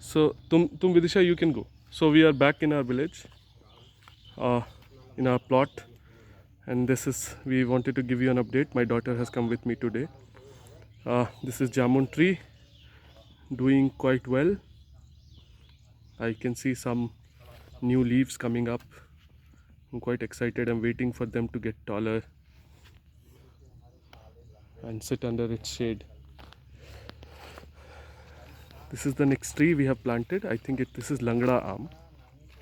So, tum Vidisha, you can go. So we are back in our village, uh, in our plot, and this is we wanted to give you an update. My daughter has come with me today. This is jamun tree, doing quite well. I can see some new leaves coming up. I'm quite excited. I'm waiting for them to get taller and sit under its shade. This is the next tree we have planted. I think this is Langda Aam,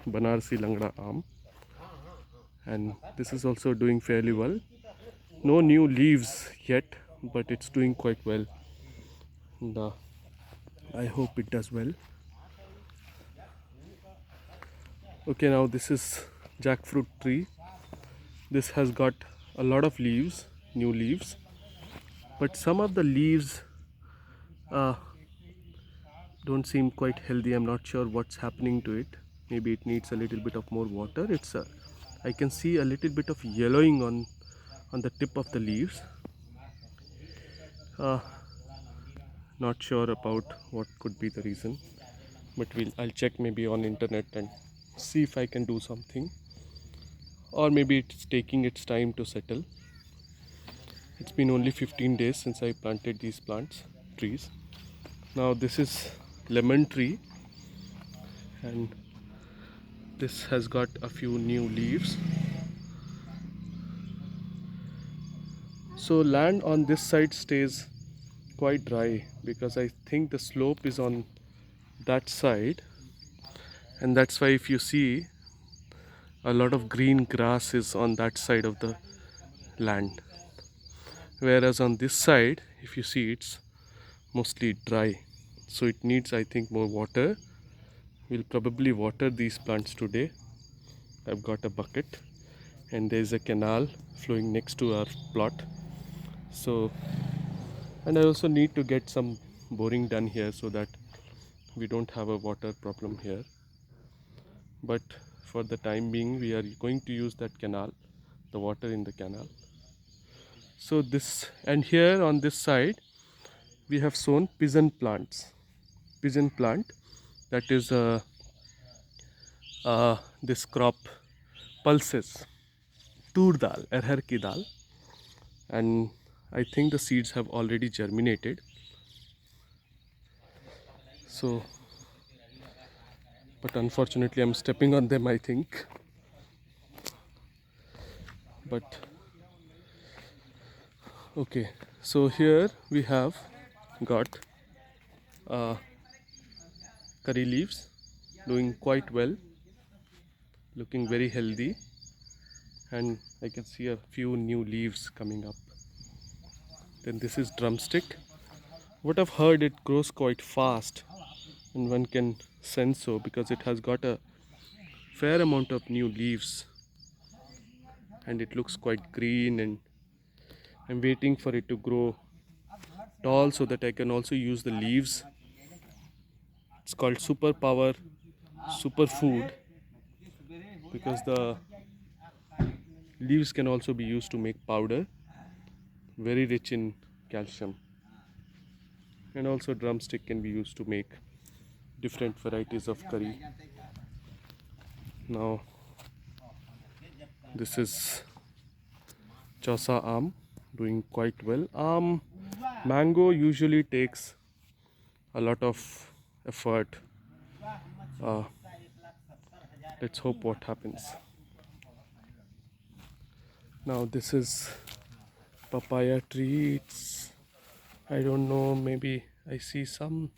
Banarsi Langda Aam, and this is also doing fairly well. No new leaves yet, but it's doing quite well, and I hope it does well. Okay, now this is jackfruit tree. This has got a lot of leaves, new leaves, but some of the leaves uh, don't seem quite healthy. I'm not sure what's happening to it. Maybe it needs a little bit of more water. I can see a little bit of yellowing on the tip of the leaves. uh, Not sure about what could be the reason, but I'll check maybe on internet and see if I can do something, or maybe it's taking its time to settle. It's been only 15 days since I planted these trees. Now this is lemon tree, and this has got a few new leaves. So land on this side stays quite dry because I think the slope is on that side, and that's why if you see, a lot of green grass is on that side of the land, whereas on this side, if you see, it's mostly dry. So it needs, I think, more water. We'll probably water these plants today. I've got a bucket, and there's a canal flowing next to our plot. So, and I also need to get some boring done here so that we don't have a water problem here. But for the time being, we are going to use that canal, the water in the canal. So this, and here on this side we have sown pigeon plants. Pigeon plant, that is this crop pulses tur dal, arhar ki dal, and I think the seeds have already germinated. So, but unfortunately I'm stepping on them, I think. But okay, so here we have got curry leaves, doing quite well, looking very healthy, and I can see a few new leaves coming up. Then this is drumstick. What I've heard, it grows quite fast, and one can sense so because it has got a fair amount of new leaves, and it looks quite green, and I'm waiting for it to grow tall so that I can also use the leaves. It's called superpower superfood because the leaves can also be used to make powder, very rich in calcium. And also drumstick can be used to make different varieties of curry. Now this is Chausa Aam, doing quite well. Mango usually takes a lot of effort. Uh, let's hope what happens. Now this is papaya tree. I don't know, maybe I see some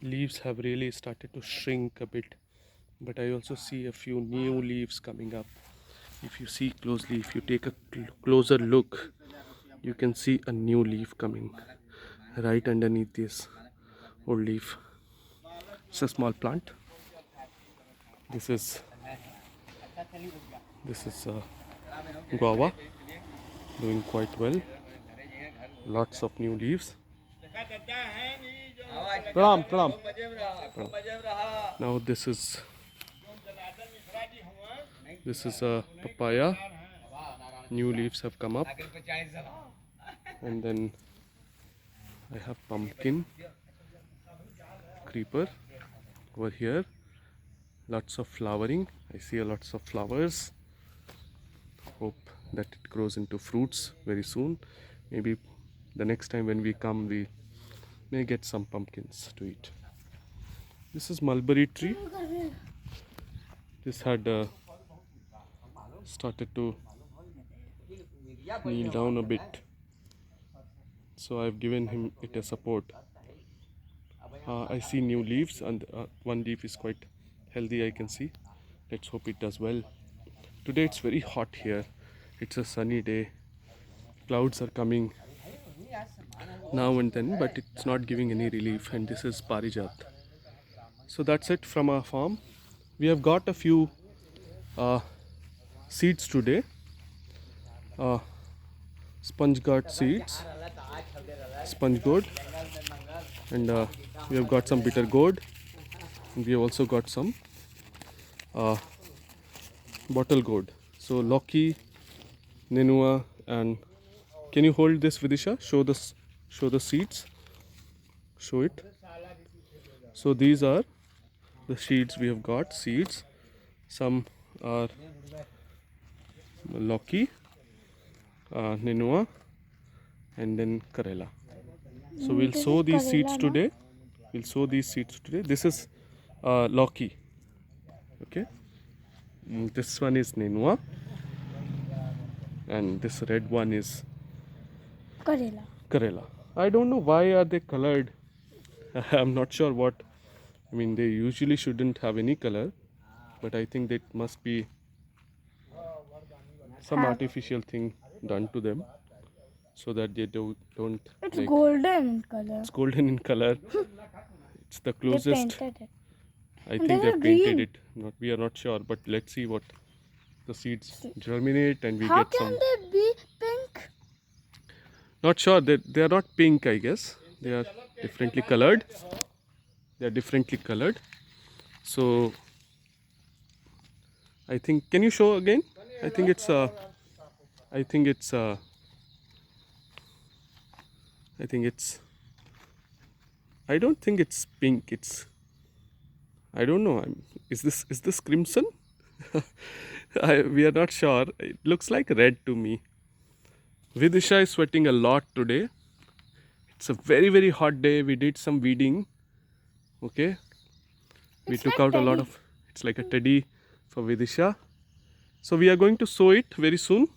leaves have really started to shrink a bit, but I also see a few new leaves coming up. If you see closely, if you take a closer look, you can see a new leaf coming right underneath this old leaf. It's a small plant. This is guava, doing quite well. Lots of new leaves. Pranam, pranam. Now this is a papaya. New leaves have come up, and then I have pumpkin, creeper, over here. Lots of flowering. I see lots of flowers. Hope that it grows into fruits very soon. Maybe the next time when we come, we may get some pumpkins to eat. This is mulberry tree. This had started to kneel down a bit, so I've given him it a support. I see new leaves, and one leaf is quite healthy, I can see. Let's hope it does well. Today it's very hot here. It's a sunny day. Clouds are coming now and then, but it's not giving any relief. And this is Parijat. So that's it from our farm. We have got a few seeds today. Sponge gourd seeds, sponge gourd, and we have got some bitter gourd, and we have also got some bottle gourd. So Loki, Nenua, and can you hold this, Vidisha? Show the seeds. Show it. So these are the seeds we have got. Seeds. Some are Loki, Nenua, and then Karela. So we'll sow these seeds today. We'll sow these seeds today. This is Loki. Okay. This one is Nenua, and this red one is Karela. I don't know why are they colored. I'm not sure what. I mean, they usually shouldn't have any color, but I think that must be some artificial thing done to them, so that they don't. It's like, golden in color. It's golden in color. It's the closest. They painted it. I think they painted it. We are not sure, but let's see what the seeds germinate and we How get some. can they be pink? Not sure. They are not pink, I guess. They are differently colored. They are differently colored. So I think. Can you show again? I think it's I think it's I don't think it's pink. It's, I don't know. Is this crimson? We are not sure. It looks like red to me. Vidisha is sweating a lot today. It's a very hot day. We did some weeding. Okay. We took out a lot of. It's like a teddy for Vidisha. So we are going to sow it very soon.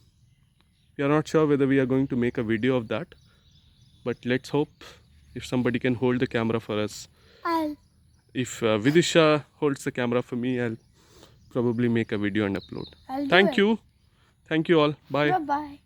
We are not sure whether we are going to make a video of that, but let's hope. If somebody can hold the camera for us. If Vidisha holds the camera for me, I'll probably make a video and upload. Thank you. Thank you all. Bye. Bye-bye.